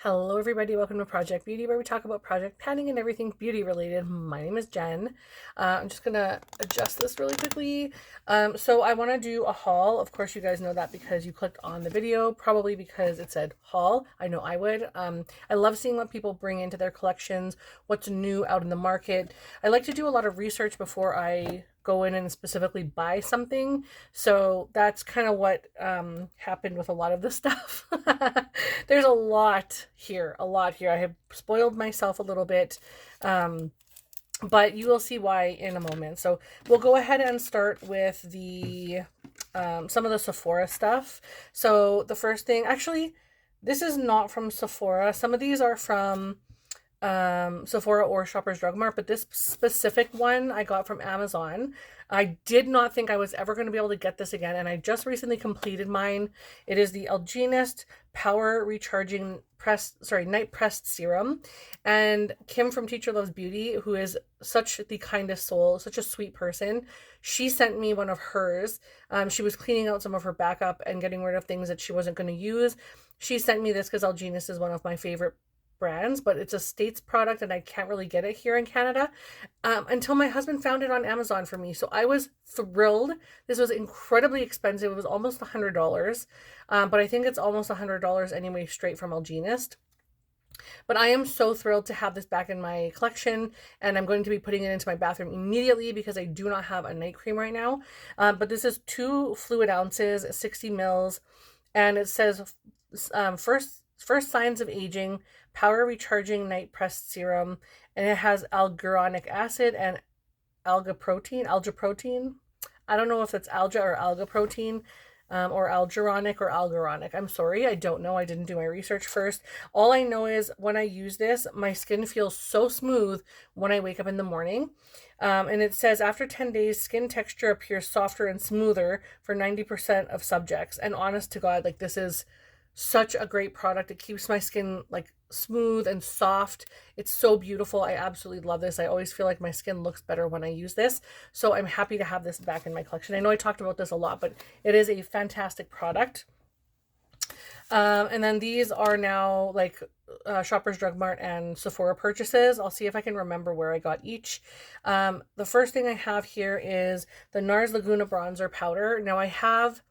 Hello everybody, welcome to Project Beauty, where we talk about project planning and everything beauty related. My name is Jen. I'm just gonna adjust this really quickly. So I want to do a haul. Of course you guys know that because you clicked on the video, probably because it said haul. I know I would. I love seeing what people bring into their collections, what's new out in the market. I like to do a lot of research before I go in and specifically buy something. So that's kind of what happened with a lot of the stuff. There's a lot here, a lot here. I have spoiled myself a little bit, but you will see why in a moment. So we'll go ahead and start with the some of the Sephora stuff. So the first thing, actually, this is not from Sephora. Some of these are from Sephora or Shoppers Drug Mart, but this specific one I got from Amazon. I did not think I was ever going to be able to get this again, and I just recently completed mine. It is the Algenist Power Recharging Night Pressed Serum. And Kim from Teacher Loves Beauty, who is such the kindest soul, such a sweet person, she sent me one of hers. She was cleaning out some of her backup and getting rid of things that she wasn't going to use. She sent me this because Algenist is one of my favorite brands, but it's a States product and I can't really get it here in Canada until my husband found it on Amazon for me. So I was thrilled. This was incredibly expensive. It was almost $100, but I think it's almost $100 anyway, straight from Algenist. But I am so thrilled to have this back in my collection, and I'm going to be putting it into my bathroom immediately because I do not have a night cream right now. But this is 2 fluid ounces, 60 mils, and it says first signs of aging, power recharging night pressed serum, and it has alguronic acid and alga protein. I don't know if it's alga or alga protein, or alguronic or alguronic. I'm sorry, I don't know. I didn't do my research first. All I know is when I use this, my skin feels so smooth when I wake up in the morning. And it says after 10 days, skin texture appears softer and smoother for 90% of subjects. And honest to God, like, this is such a great product. It keeps my skin like smooth and soft. It's so beautiful. I absolutely love this. I always feel like my skin looks better when I use this. So I'm happy to have this back in my collection. I know I talked about this a lot, but it is a fantastic product. And then these are now like Shoppers Drug Mart and Sephora purchases. I'll see if I can remember where I got each. The first thing I have here is the NARS Laguna Bronzer Powder. Now I have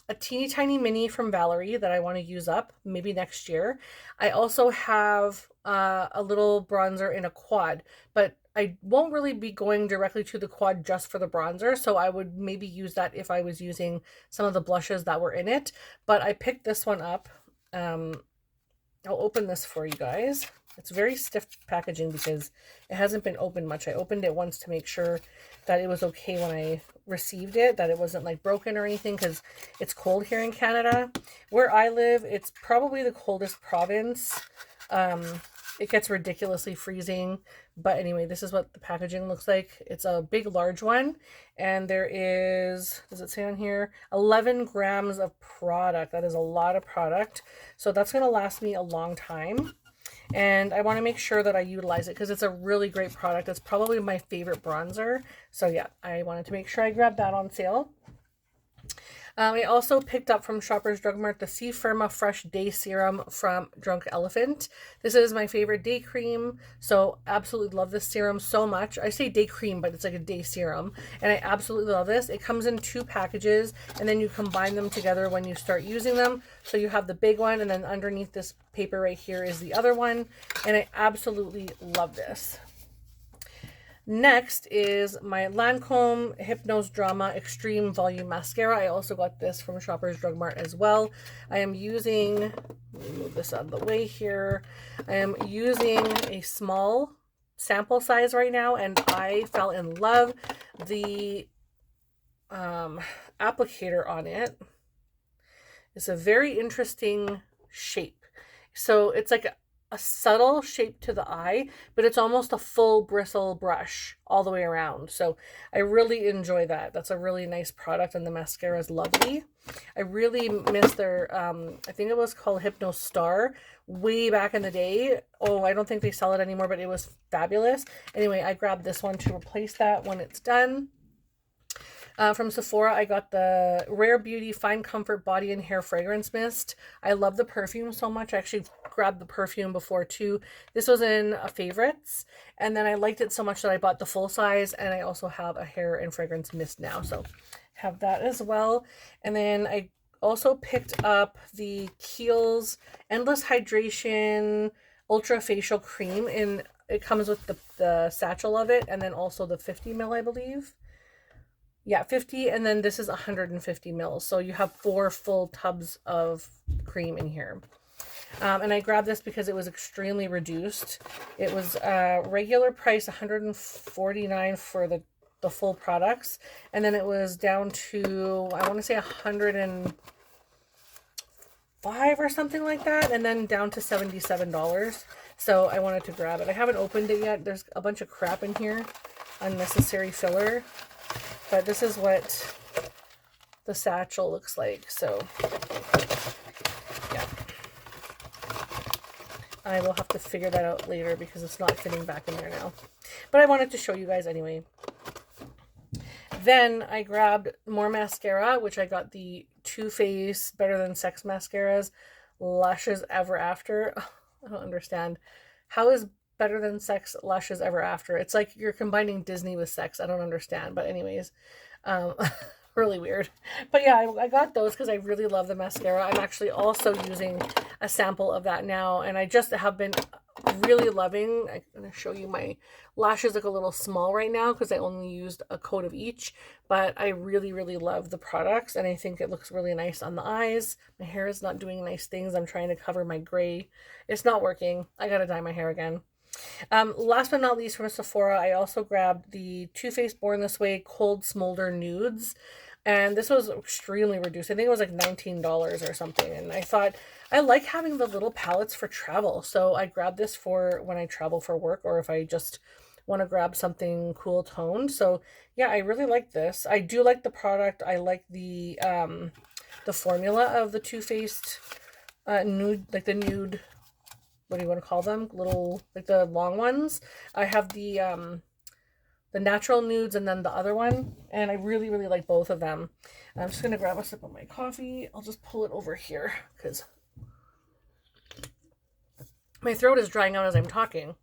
a teeny tiny mini from Valerie that I want to use up maybe next year. I also have a little bronzer in a quad, but I won't really be going directly to the quad just for the bronzer, so I would maybe use that if I was using some of the blushes that were in it. But I picked this one up. I'll open this for you guys. It's very stiff packaging because it hasn't been opened much. I opened it once to make sure that it was okay when I received it, that it wasn't like broken or anything, because it's cold here in Canada. Where I live, it's probably the coldest province. It gets ridiculously freezing. But anyway, this is what the packaging looks like. It's a big, large one. And there is, does it say on here, 11 grams of product. That is a lot of product. So that's going to last me a long time. And I want to make sure that I utilize it because it's a really great product. It's probably my favorite bronzer. So yeah, I wanted to make sure I grabbed that on sale. I also picked up from Shoppers Drug Mart the C Firma Fresh Day Serum from Drunk Elephant. This is my favorite day cream, so absolutely love this serum so much. I say day cream, but it's like a day serum, and I absolutely love this. It comes in 2 packages, and then you combine them together when you start using them. So you have the big one, and then underneath this paper right here is the other one, and I absolutely love this. Next is my Lancome Hypnose Drama Extreme Volume Mascara. I also got this from Shoppers Drug Mart as well. I am using, let me move this out of the way here. I am using a small sample size right now, and I fell in love. The applicator on it is a very interesting shape. So it's like a subtle shape to the eye, but it's almost a full bristle brush all the way around. So I really enjoy that. That's a really nice product, and the mascara is lovely. I really miss their, I think it was called Hypno Star way back in the day. Oh, I don't think they sell it anymore, but it was fabulous. Anyway, I grabbed this one to replace that when it's done. From Sephora, I got the Rare Beauty Fine Comfort Body and Hair Fragrance Mist. I love the perfume so much. I actually grabbed the perfume before too. This was in favorites, and then I liked it so much that I bought the full size, and I also have a hair and fragrance mist now, so have that as well. And then I also picked up the Kiehl's Endless Hydration Ultra Facial Cream, and it comes with the satchel of it, and then also the 50 ml, I believe. Yeah, 50, and then this is 150 mils. So you have 4 full tubs of cream in here. And I grabbed this because it was extremely reduced. It was regular price $149 for the full products. And then it was down to, I want to say $105 or something like that. And then down to $77. So I wanted to grab it. I haven't opened it yet. There's a bunch of crap in here. Unnecessary filler. But this is what the satchel looks like. So, yeah. I will have to figure that out later because it's not fitting back in there now. But I wanted to show you guys anyway. Then I grabbed more mascara, which I got the Too Faced Better Than Sex mascaras. Lashes Ever After. Oh, I don't understand. How is Better Than Sex Lashes Ever After? It's like you're combining Disney with sex. I don't understand. But anyways, really weird. But yeah, I got those because I really love the mascara. I'm actually also using a sample of that now, and I just have been really loving. I'm going to show you my lashes look a little small right now because I only used a coat of each, but I really, really love the products, and I think it looks really nice on the eyes. My hair is not doing nice things. I'm trying to cover my gray. It's not working. I got to dye my hair again. Last but not least, from Sephora, I also grabbed the Too Faced Born This Way Cold Smolder Nudes. And this was extremely reduced. I think it was like $19 or something. And I thought, I like having the little palettes for travel. So I grabbed this for when I travel for work, or if I just want to grab something cool toned. So yeah, I really like this. I do like the product. I like the formula of the Too Faced nude, like the nude, what do you want to call them? Little, like the long ones. I have the natural nudes and then the other one. And I really, really like both of them. I'm just going to grab a sip of my coffee. I'll just pull it over here because my throat is drying out as I'm talking.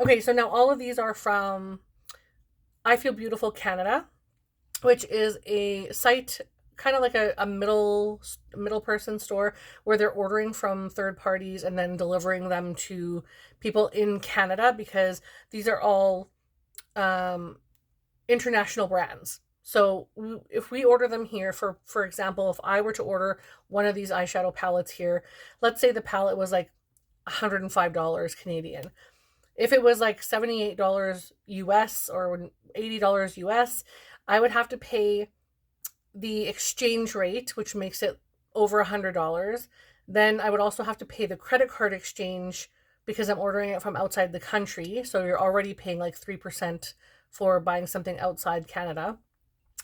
Okay, so now all of these are from Ifeelbeautifulcanada, which is a site kind of like a middle person store where they're ordering from third parties and then delivering them to people in Canada, because these are all international brands. So if we order them here, for example, if I were to order one of these eyeshadow palettes here, let's say the palette was like $105 Canadian. If it was like $78 US or $80 US, I would have to pay the exchange rate, which makes it over $100. Then I would also have to pay the credit card exchange because I'm ordering it from outside the country. So you're already paying like 3% for buying something outside Canada.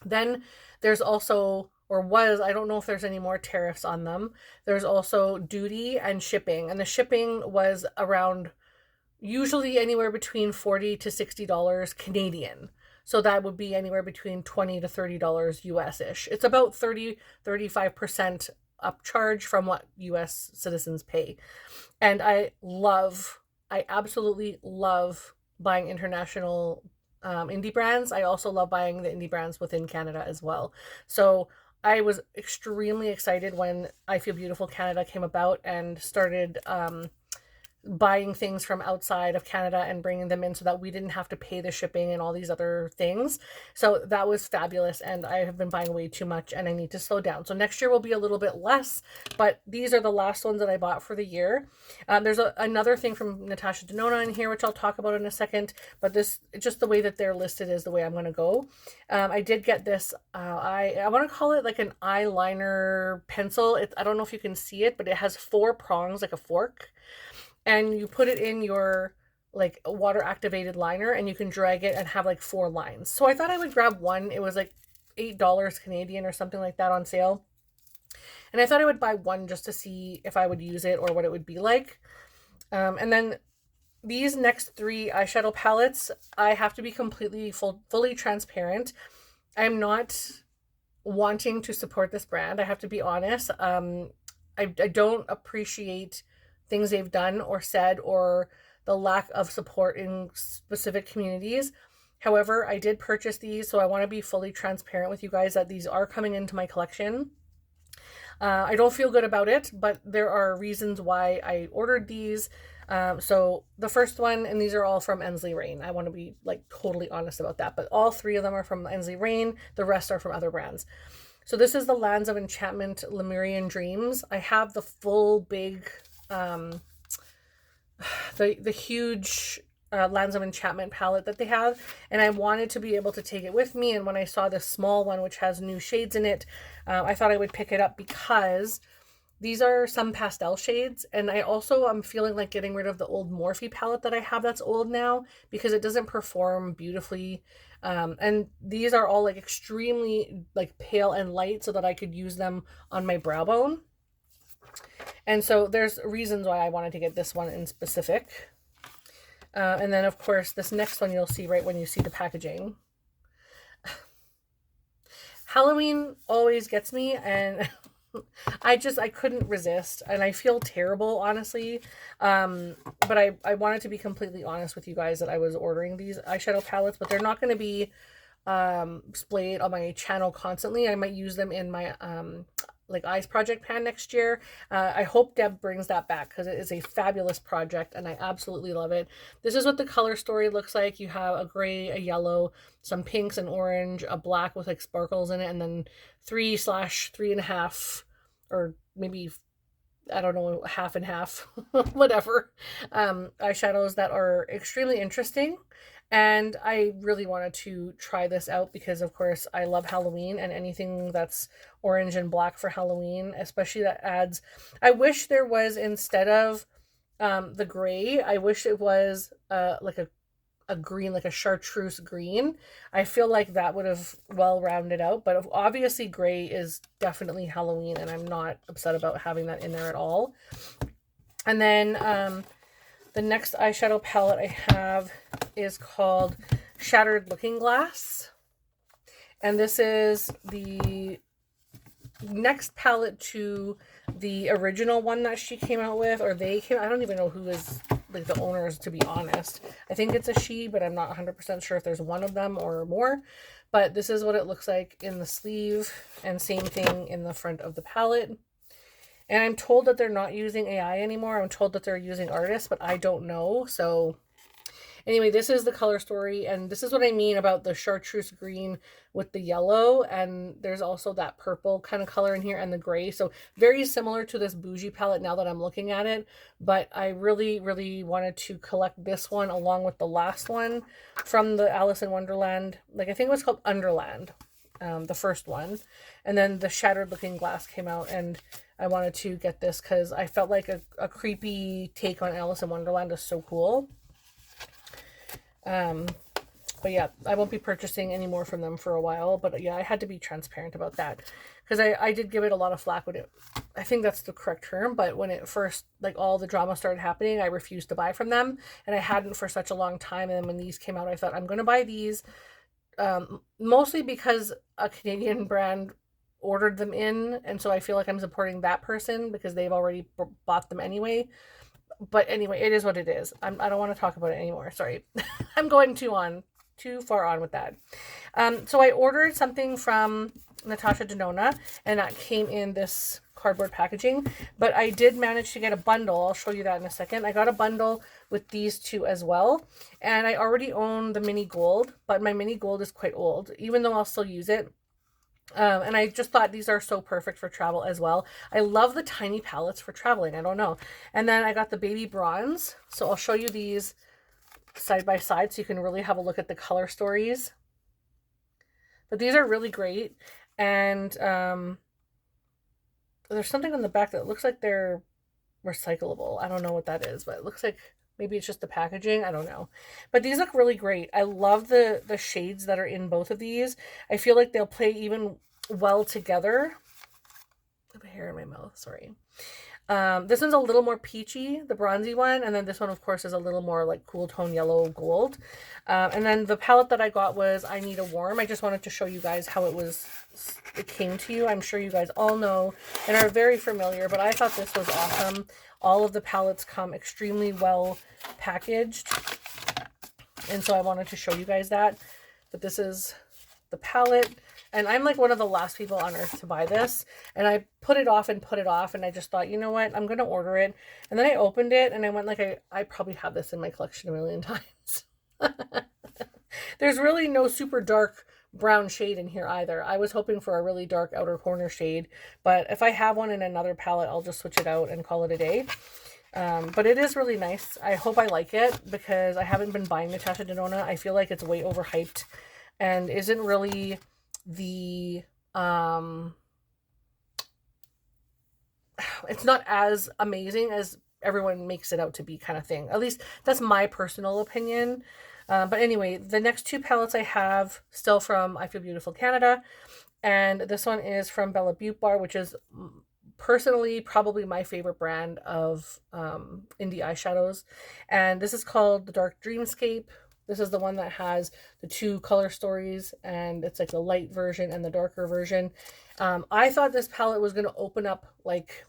Then there's also, or was, I don't know if there's any more tariffs on them. There's also duty and shipping. And the shipping was around usually anywhere between $40 to $60 Canadian. So that would be anywhere between $20 to $30 US-ish. It's about 35% upcharge from what US citizens pay. And I absolutely love buying international indie brands. I also love buying the indie brands within Canada as well. So I was extremely excited when I Feel Beautiful Canada came about and started buying things from outside of Canada and bringing them in so that we didn't have to pay the shipping and all these other things. So that was fabulous, and I have been buying way too much and I need to slow down. So next year will be a little bit less, but these are the last ones that I bought for the year. There's another thing from Natasha Denona in here, which I'll talk about in a second, but this, just the way that they're listed is the way I'm going to go. I did get this, I want to call it like an eyeliner pencil. I don't know if you can see it, but it has 4 prongs like a fork. And you put it in your like water activated liner and you can drag it and have like 4 lines. So I thought I would grab one. It was like $8 Canadian or something like that on sale. And I thought I would buy one just to see if I would use it or what it would be like. And then these next 3 eyeshadow palettes, I have to be completely fully transparent. I'm not wanting to support this brand. I have to be honest. I don't appreciate things they've done or said, or the lack of support in specific communities. However, I did purchase these, so I want to be fully transparent with you guys that these are coming into my collection. I don't feel good about it, but there are reasons why I ordered these. So the first one, and these are all from Ensley Rain. I want to be like totally honest about that, but all three of them are from Ensley Rain. The rest are from other brands. So this is the Lands of Enchantment Lemurian Dreams. I have the full big, the huge Lands of Enchantment palette that they have, and I wanted to be able to take it with me. And when I saw this small one, which has new shades in it, I thought I would pick it up because these are some pastel shades, and I also am feeling like getting rid of the old Morphe palette that I have that's old now because it doesn't perform beautifully. And these are all like extremely like pale and light so that I could use them on my brow bone. And so there's reasons why I wanted to get this one in specific. And then of course this next one you'll see right when you see the packaging. Halloween always gets me, and I couldn't resist, and I feel terrible, honestly. But I wanted to be completely honest with you guys that I was ordering these eyeshadow palettes, but they're not going to be displayed on my channel constantly. I might use them in my like eyes project pan next year. I hope Deb brings that back because it is a fabulous project and I absolutely love it. This is what the color story looks like. You have a gray, a yellow, some pinks, an orange, a black with like sparkles in it, and then 3/3.5, or maybe, I don't know, half and half, whatever, eyeshadows that are extremely interesting. And I really wanted to try this out because, of course, I love Halloween, and anything that's orange and black for Halloween, especially that adds... I wish there was, instead of the gray, I wish it was like a green, like a chartreuse green. I feel like that would have well rounded out, but obviously gray is definitely Halloween, and I'm not upset about having that in there at all. And then the next eyeshadow palette I have is called Shattered Looking Glass. And this is the next palette to the original one that she came out with, or they came... I don't even know who is like the owners, to be honest. I think it's a she, but I'm not 100% sure if there's one of them or more. But this is what it looks like in the sleeve, and same thing in the front of the palette. And I'm told that they're not using AI anymore. I'm told that they're using artists, but I don't know. So anyway, this is the color story, and this is what I mean about the chartreuse green with the yellow, and there's also that purple kind of color in here, and the gray. So very similar to this Bougie palette now that I'm looking at it, but I really, really wanted to collect this one along with the last one from the Alice in Wonderland. Like, I think it was called Underland, the first one. And then the Shattered Looking Glass came out, and I wanted to get this because I felt like a creepy take on Alice in Wonderland is so cool. But yeah, I won't be purchasing any more from them for a while. But yeah, I had to be transparent about that because I did give it a lot of flack when it... I think that's the correct term, but when it first, like, all the drama started happening, I refused to buy from them, and I hadn't for such a long time. And then when these came out, I thought, I'm going to buy these, mostly because a Canadian brand ordered them in, and so I feel like I'm supporting that person because they've already bought them anyway. But anyway, it is what it is. I don't want to talk about it anymore. Sorry. I'm going too far on with that. So I ordered something from Natasha Denona, and that came in this cardboard packaging. But I did manage to get a bundle. I'll show you that in a second. I got a bundle with these two as well. And I already own the mini gold, but my mini gold is quite old, even though I'll still use it. And I just thought these are so perfect for travel as well. I love the tiny palettes for traveling. I don't know. And then I got the baby bronze. So I'll show you these side by side so you can really have a look at the color stories. But these are really great. And there's something on the back that looks like they're recyclable. I don't know what that is, but it looks like maybe it's just the packaging. I don't know. But these look really great. I love the shades that are in both of these. I feel like they'll play even well together. I have a hair in my mouth, sorry. This one's a little more peachy, the bronzy one, and then this one, of course, is a little more like cool tone yellow gold. And then the palette that I got was I Need a Warm. I just wanted to show you guys how it came to you. I'm sure you guys all know and are very familiar, but I thought this was awesome. All of the palettes come extremely well packaged, and so I wanted to show you guys that. But this is the palette. And I'm like one of the last people on earth to buy this. And I put it off and put it off. And I just thought, you know what? I'm going to order it. And then I opened it and I went like, I probably have this in my collection a million times. There's really no super dark brown shade in here either. I was hoping for a really dark outer corner shade. But if I have one in another palette, I'll just switch it out and call it a day. But it is really nice. I hope I like it because I haven't been buying Natasha Denona. I feel like it's way overhyped and isn't really the it's not as amazing as everyone makes it out to be, kind of thing. At least that's my personal opinion. But anyway, the next two palettes I have still from Ifeelbeautifulcanada, and this one is from Bella Beauty Bar, which is personally probably my favorite brand of indie eyeshadows. And this is called the Dark Dreamscape. This is the one that has the two color stories, and it's like the light version and the darker version. I thought this palette was going to open up like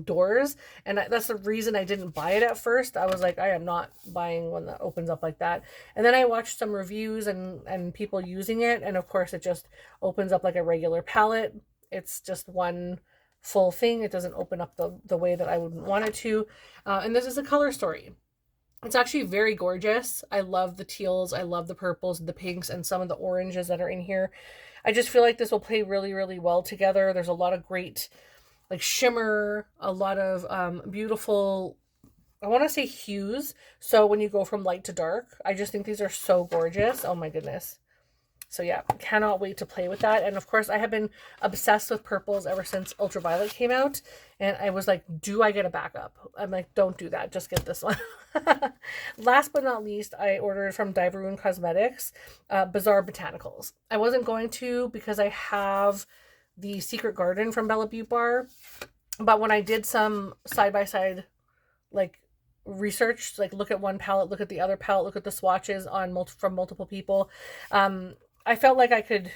doors, and that's the reason I didn't buy it at first. I was like, I am not buying one that opens up like that. And then I watched some reviews and people using it, and of course it just opens up like a regular palette. It's just one full thing. It doesn't open up the way that I would want it to. And this is a color story. It's actually very gorgeous. I love the teals. I love the purples, the pinks, and some of the oranges that are in here. I just feel like this will play really, really well together. There's a lot of great like shimmer, a lot of beautiful, I want to say hues. So when you go from light to dark, I just think these are so gorgeous. Oh my goodness. So yeah, cannot wait to play with that. And of course, I have been obsessed with purples ever since Ultraviolet came out. And I was like, do I get a backup? I'm like, don't do that. Just get this one. Last but not least, I ordered from Diveroon Cosmetics, Bizarre Botanicals. I wasn't going to because I have the Secret Garden from Bella Beauty Bar. But when I did some side-by-side like research, like look at one palette, look at the other palette, look at the swatches on from multiple people, I felt like I could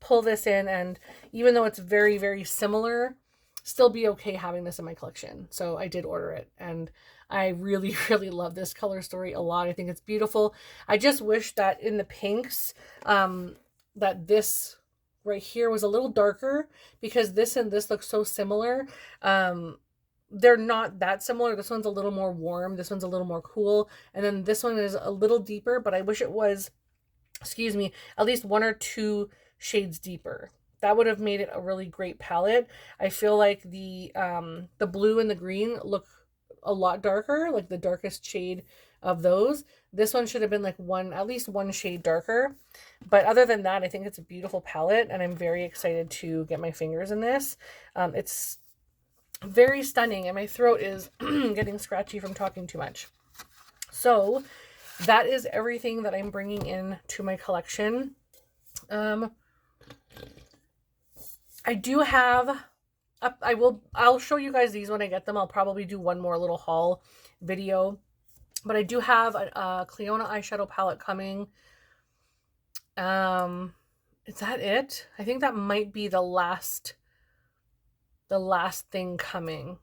pull this in, and even though it's very, very similar, still be okay having this in my collection. So I did order it, and I really, really love this color story a lot. I think it's beautiful. I just wish that in the pinks, that this right here was a little darker, because this and this look so similar. They're not that similar. This one's a little more warm. This one's a little more cool. And then this one is a little deeper, but I wish it was, excuse me, at least 1 or 2 shades deeper. That would have made it a really great palette. I feel like the blue and the green look a lot darker, like the darkest shade of those. This one should have been like at least one shade darker. But other than that, I think it's a beautiful palette, and I'm very excited to get my fingers in this. It's very stunning, and my throat is getting scratchy from talking too much. So that is everything that I'm bringing in to my collection. I do have, I'll show you guys these when I get them. I'll probably do one more little haul video, but I do have a Clionadh eyeshadow palette coming. Is that it? I think that might be the last thing coming.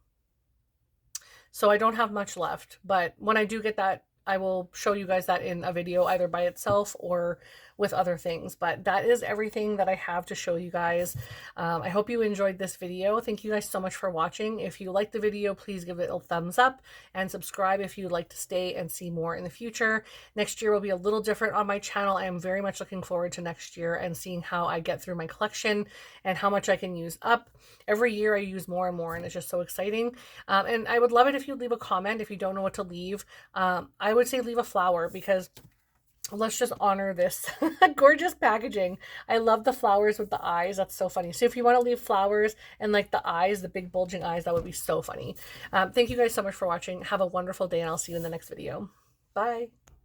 So I don't have much left, but when I do get that, I will show you guys that in a video, either by itself or with other things. But that is everything that I have to show you guys. I hope you enjoyed this video. Thank you guys so much for watching. If you liked the video, please give it a thumbs up and subscribe if you'd like to stay and see more in the future. Next year will be a little different on my channel. I am very much looking forward to next year and seeing how I get through my collection and how much I can use up. Every year I use more and more, and it's just so exciting. And I would love it if you'd leave a comment if you don't know what to leave. I would say leave a flower, because let's just honor this gorgeous packaging. I love the flowers with the eyes. That's so funny. So if you want to leave flowers and like the eyes, the big bulging eyes, that would be so funny. Thank you guys so much for watching. Have a wonderful day, and I'll see you in the next video. Bye.